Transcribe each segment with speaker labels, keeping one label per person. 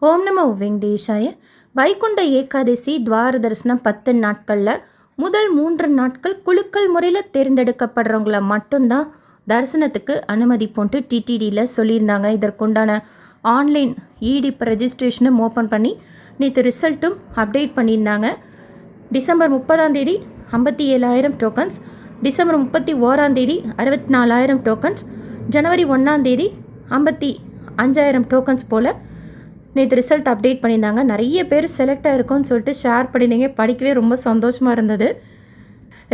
Speaker 1: ஓம் நமோ வெங்கடேஷாய. வைகுண்ட ஏகாதசி துவார தரிசனம் 10 நாட்களில் முதல் 3 நாட்கள் குலுக்கல் முறையில் தேர்ந்தெடுக்கப்படுறவங்கள மட்டும்தான் தரிசனத்துக்கு அனுமதி போட்டு டிடிடியில் சொல்லியிருந்தாங்க. இதற்குண்டான ஆன்லைன் இடிப் ரெஜிஸ்ட்ரேஷனும் ஓப்பன் பண்ணி நேற்று ரிசல்ட்டும் அப்டேட் பண்ணியிருந்தாங்க. டிசம்பர் 30 57,000 டோக்கன்ஸ், டிசம்பர் 31 64,000 டோக்கன்ஸ், ஜனவரி 1 55,000 டோக்கன்ஸ் போல் நேற்று ரிசல்ட் அப்டேட் பண்ணியிருந்தாங்க. நிறைய பேர் செலக்ட் ஆகிருக்கோன்னு சொல்லிட்டு ஷேர் பண்ணியிருந்தீங்க. படிக்கவே ரொம்ப சந்தோஷமாக இருந்தது.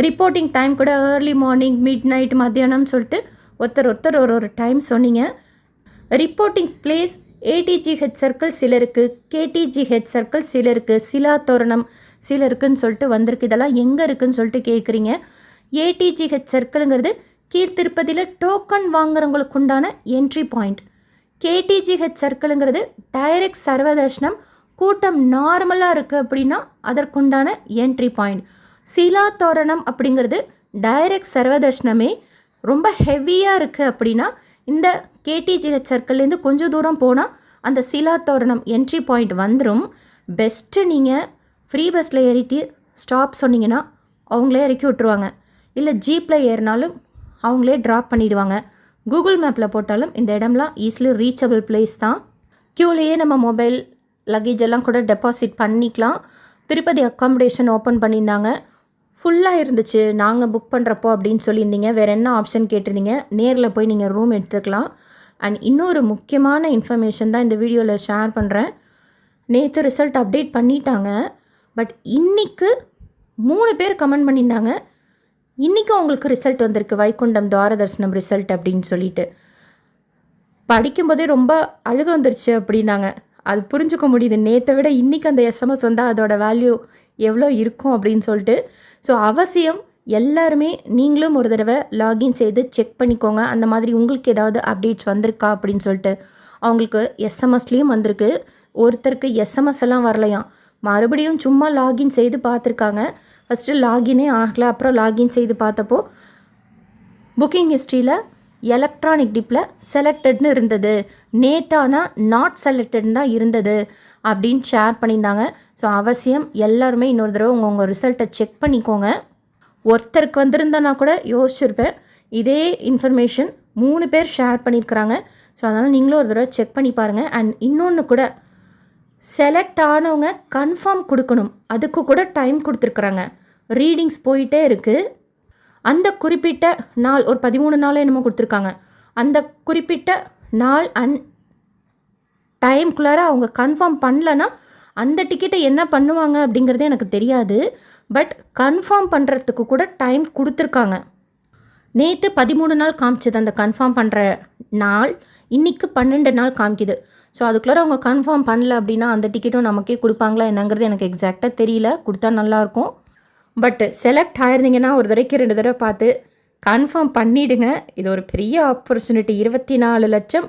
Speaker 1: ரிப்போர்ட்டிங் டைம் கூட ஏர்லி மார்னிங், மிட் நைட், மத்தியானம் சொல்லிட்டு ஒருத்தர் ஒரு டைம் சொன்னீங்க. ரிப்போர்ட்டிங் பிளேஸ் ஏடிஜிஹெச் சர்க்கிள் சிலருக்கு, கேடிஜிஹெச் சர்க்கிள் சிலருக்கு, சிலா தோரணம் சிலருக்குன்னு சொல்லிட்டு வந்திருக்கு. இதெல்லாம் எங்கே இருக்குதுன்னு சொல்லிட்டு கேட்குறீங்க. ஏடிஜிஹெச் சர்க்கிளுங்கிறது கீழ்த்திருப்பதியில் டோக்கன் வாங்குறவங்களுக்கு உண்டான என்ட்ரி பாயிண்ட். கேடிஜிஹெச் சர்க்கிளுங்கிறது டைரக்ட் சர்வதர்ஷனம், கூட்டம் நார்மலாக இருக்குது அப்படின்னா அதற்குண்டான என்ட்ரி பாயிண்ட். சிலா தோரணம் அப்படிங்கிறது டைரக்ட் சர்வதர்ஷனமே ரொம்ப ஹெவியாக இருக்குது அப்படின்னா இந்த கேடிஜிஹெச் சர்க்கிள்லேருந்து கொஞ்சம் தூரம் போனால் அந்த சிலா தோரணம் என்ட்ரி பாயிண்ட் வந்துடும். பெஸ்ட்டு நீங்கள் ஃப்ரீ பஸ்ஸில் ஏறிட்டு ஸ்டாப் சொன்னீங்கன்னா அவங்களே இறக்கி விட்ருவாங்க. இல்லை ஜீப்பில் ஏறினாலும் அவங்களே ட்ராப் பண்ணிவிடுவாங்க. கூகுள் மேப்பில் போட்டாலும் இந்த இடம்லாம் ஈஸிலி ரீச்சபிள் பிளேஸ் தான். க்யூலேயே நம்ம மொபைல் லக்கேஜ் எல்லாம் கூட டெபாசிட் பண்ணிக்கலாம். திருப்பதி அக்காமடேஷன் ஓப்பன் பண்ணியிருந்தாங்க. ஃபுல்லாக இருந்துச்சு நாங்கள் புக் பண்ணுறப்போ அப்படின்னு சொல்லியிருந்தீங்க. வேறு என்ன ஆப்ஷன் கேட்டிருந்தீங்க. நேரில் போய் நீங்கள் ரூம் எடுத்துக்கலாம். அண்ட் இன்னொரு முக்கியமான இன்ஃபர்மேஷன் தான் இந்த வீடியோவில் ஷேர் பண்ணுறேன். நேற்று ரிசல்ட் அப்டேட் பண்ணிட்டாங்க. பட் இன்றைக்கு 3 பேர் கமெண்ட் பண்ணியிருந்தாங்க. இன்றைக்கி அவங்களுக்கு ரிசல்ட் வந்திருக்கு, வைகுண்டம் துவார தரிசனம் ரிசல்ட் அப்படின்னு சொல்லிட்டு. படிக்கும்போதே ரொம்ப அழுக வந்துருச்சு அப்படின்னாங்க. அது புரிஞ்சுக்க முடியுது. நேற்றை விட இன்றைக்கி அந்த எஸ்எம்எஸ் வந்தால் அதோட வேல்யூ எவ்வளோ இருக்கும் அப்படின்னு சொல்லிட்டு. ஸோ அவசியம் எல்லாருமே நீங்களும் ஒரு தடவை லாகின் செய்து செக் பண்ணிக்கோங்க. அந்த மாதிரி உங்களுக்கு ஏதாவது அப்டேட்ஸ் வந்திருக்கா அப்படின்னு சொல்லிட்டு. அவங்களுக்கு எஸ்எம்எஸ்லேயும் வந்திருக்கு. ஒருத்தருக்கு எஸ்எம்எஸ் எல்லாம் வரலையாம். மறுபடியும் சும்மா லாகின் செய்து பார்த்துருக்காங்க. ஃபஸ்ட்டு லாகினே ஆகலை. அப்புறம் லாகின் செய்து பார்த்தப்போ புக்கிங் ஹிஸ்ட்ரியில் எலக்ட்ரானிக் டிப்பில் செலக்டட்னு இருந்தது. நேத்தானா நாட் செலக்டட்னு தான் இருந்தது அப்படின்னு ஷேர் பண்ணியிருந்தாங்க. ஸோ அவசியம் எல்லாருமே இன்னொரு தடவை உங்கள் ரிசல்ட்டை செக் பண்ணிக்கோங்க. ஒருத்தருக்கு வந்திருந்தனா கூட யோசிச்சிருப்பேன். இதே இன்ஃபர்மேஷன் 3 பேர் ஷேர் பண்ணியிருக்கிறாங்க. ஸோ அதனால் நீங்களும் ஒரு தடவை செக் பண்ணி பாருங்கள். அண்ட் இன்னொன்று கூட, செலக்ட் ஆனவங்க கன்ஃபார்ம் கொடுக்கணும். அதுக்கு கூட டைம் கொடுத்துருக்குறாங்க. ரீடிங்ஸ் போயிட்டே இருக்குது. அந்த குறிப்பிட்ட நாள் ஒரு 13 நாள் என்னமோ கொடுத்துருக்காங்க. அந்த குறிப்பிட்ட நாள் அண்ட் டைம்குள்ளார அவங்க கன்ஃபார்ம் பண்ணலன்னா அந்த டிக்கெட்டை என்ன பண்ணுவாங்க அப்படிங்கிறது எனக்கு தெரியாது. பட் கன்ஃபார்ம் பண்ணுறதுக்கு கூட டைம் கொடுத்துருக்காங்க. நேற்று 13 நாள் காமிச்சது அந்த கன்ஃபார்ம் பண்ணுற நாள். இன்றைக்கி 12 நாள் காமிக்குது. ஸோ அதுக்குள்ளே அவங்க கன்ஃபார்ம் பண்ணல அப்படின்னா அந்த டிக்கெட்டும் நமக்கே கொடுப்பாங்களா என்னங்கிறது எனக்கு எக்ஸாக்டாக தெரியல. கொடுத்தா நல்லாயிருக்கும். பட்டு செலக்ட் ஆயிருந்தீங்கன்னா ஒரு தடவைக்கு 2 தடவை பார்த்து கன்ஃபார்ம் பண்ணிவிடுங்க. இது ஒரு பெரிய ஆப்பர்ச்சுனிட்டி. 24 லட்சம்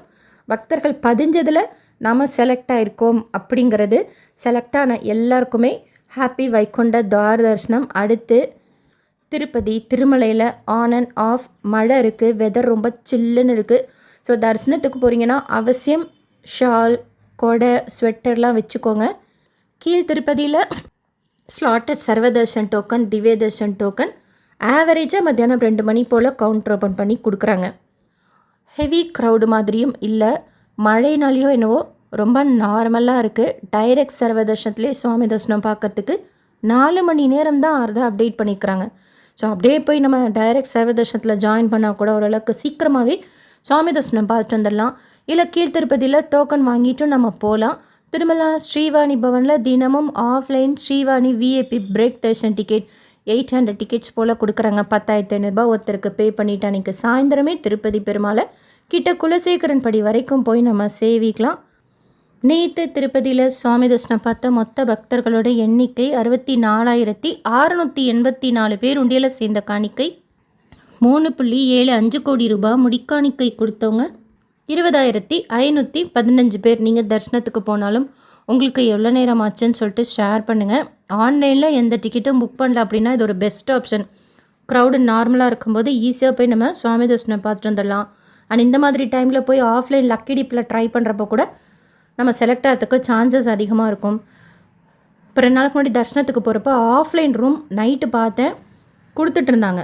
Speaker 1: பக்தர்கள் பதிஞ்சதில் நாம் செலக்ட் ஆகிருக்கோம் அப்படிங்கிறது செலக்ட் ஆன எல்லாருக்குமே ஹாப்பி வைகுண்ட துவார தரிசனம். அடுத்து திருப்பதி திருமலையில் ஆன் அண்ட் ஆஃப் மழை இருக்குது. வெதர் ரொம்ப சில்லுன்னு இருக்குது. ஸோ தரிசனத்துக்கு போகிறீங்கன்னா அவசியம் ஷால், கொடை, ஸ்வெட்டர்லாம் வச்சுக்கோங்க. கீழ் திருப்பதியில் ஸ்லாட்டட் சர்வதர்ஷன் டோக்கன், திவ்ய தர்ஷன் டோக்கன் ஆவரேஜாக மத்தியானம் 2 மணி போல் கவுண்டர் ஓப்பன் பண்ணி கொடுக்குறாங்க. ஹெவி க்ரௌடு மாதிரியும் இல்லை. மழைனாலேயோ என்னவோ ரொம்ப நார்மலாக இருக்குது. டைரக்ட் சர்வதர்ஷனத்துலேயே சுவாமி தரிசனம் பார்க்கறதுக்கு 4 மணி நேரம் தான் அப்டேட் பண்ணியிருக்கிறாங்க. ஸோ அப்படியே போய் நம்ம டைரக்ட் சர்வதர்ஷனத்தில் ஜாயின் பண்ணால் கூட ஓரளவுக்கு சீக்கிரமாகவே சுவாமி தரிசனம் பார்த்துட்டு வந்துடலாம். இல்லை கீழ் திருப்பதியில் டோக்கன் வாங்கிட்டும் நம்ம போகலாம். திருமலா ஸ்ரீவாணி பவனில் தினமும் offline Srivani VIP break darshan ticket 800 tickets போல் கொடுக்குறாங்க. 10,500 ஒருத்தருக்கு பே பண்ணிவிட்டு அன்றைக்கி சாயந்தரமே திருப்பதி பெருமாளை கிட்ட குலசேகரன் படி வரைக்கும் போய் நம்ம சேவிக்கலாம். நேற்று திருப்பதியில் சுவாமி தரிசனம் பார்த்த மொத்த பக்தர்களோட எண்ணிக்கை 64,684 பேர். உண்டியில் சேர்ந்த காணிக்கை 3.75 கோடி ரூபாய். முடிக்காணிக்கை கொடுத்தவங்க 20,515 பேர். நீங்கள் தரிசனத்துக்கு போனாலும் உங்களுக்கு எவ்வளோ நேரம் ஆச்சுன்னு சொல்லிட்டு ஷேர் பண்ணுங்கள். ஆன்லைனில் எந்த டிக்கெட்டும் புக் பண்ணல அப்படின்னா இது ஒரு பெஸ்ட் ஆப்ஷன். க்ரௌடு நார்மலாக இருக்கும்போது ஈஸியாக போய் நம்ம சுவாமி தரிசனம் பார்த்துட்டு வந்துடலாம். அண்ட் இந்த மாதிரி டைமில் போய் ஆஃப்லைன் லக்கி டிப்பில் ட்ரை பண்ணுறப்போ கூட நம்ம செலக்ட் ஆகிறதுக்கு சான்சஸ் அதிகமாக இருக்கும். இப்போ 2 நாளுக்கு முன்னாடி தரிசனத்துக்கு போகிறப்ப ஆஃப்லைன் ரூம் நைட்டு பார்த்தேன், கொடுத்துட்டு இருந்தாங்க.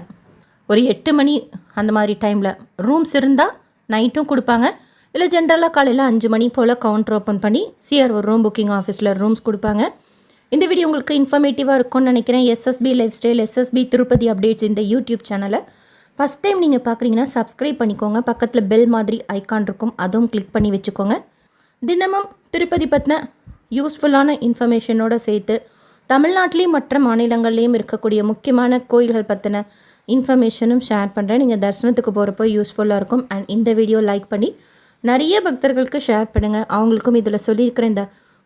Speaker 1: ஒரு 8 மணி அந்த மாதிரி டைமில் ரூம்ஸ் இருந்தால் நைட்டும் கொடுப்பாங்க. இல்லை ஜென்ரலாக காலையில் 5 மணி போல் கவுண்டர் ஓப்பன் பண்ணி சிஆர்ஓ ரூம் புக்கிங் ஆஃபீஸில் ரூம்ஸ் கொடுப்பாங்க. இந்த வீடியோ உங்களுக்கு இன்ஃபர்மேட்டிவாக இருக்கும்னு நினைக்கிறேன். SSP lifestyle, SSP Tirupati updates இந்த யூடியூப் சேனலை ஃபஸ்ட் டைம் நீங்கள் பார்க்குறீங்கன்னா சப்ஸ்கிரைப் பண்ணிக்கோங்க. பக்கத்தில் பெல் மாதிரி ஐக்கான் இருக்கும், அதுவும் கிளிக் பண்ணி வச்சுக்கோங்க. தினமும் திருப்பதி பற்றின யூஸ்ஃபுல்லான இன்ஃபர்மேஷனோடு சேர்த்து தமிழ்நாட்டிலையும் மற்ற மாநிலங்கள்லேயும் இருக்கக்கூடிய முக்கியமான கோயில்கள் பற்றின இன்ஃபர்மேஷனும் ஷேர் பண்ணுறேன். நீங்கள் தரிசனத்துக்கு போகிறப்போ யூஸ்ஃபுல்லாக இருக்கும். அண்ட் இந்த வீடியோ லைக் பண்ணி நிறைய பக்தர்களுக்கு ஷேர் பண்ணுங்கள். அவங்களுக்கும் இதில் சொல்லியிருக்கிற இந்த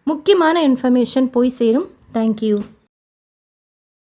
Speaker 1: முக்கியமான இன்ஃபர்மேஷன் போய் சேரும். தேங்க்யூ.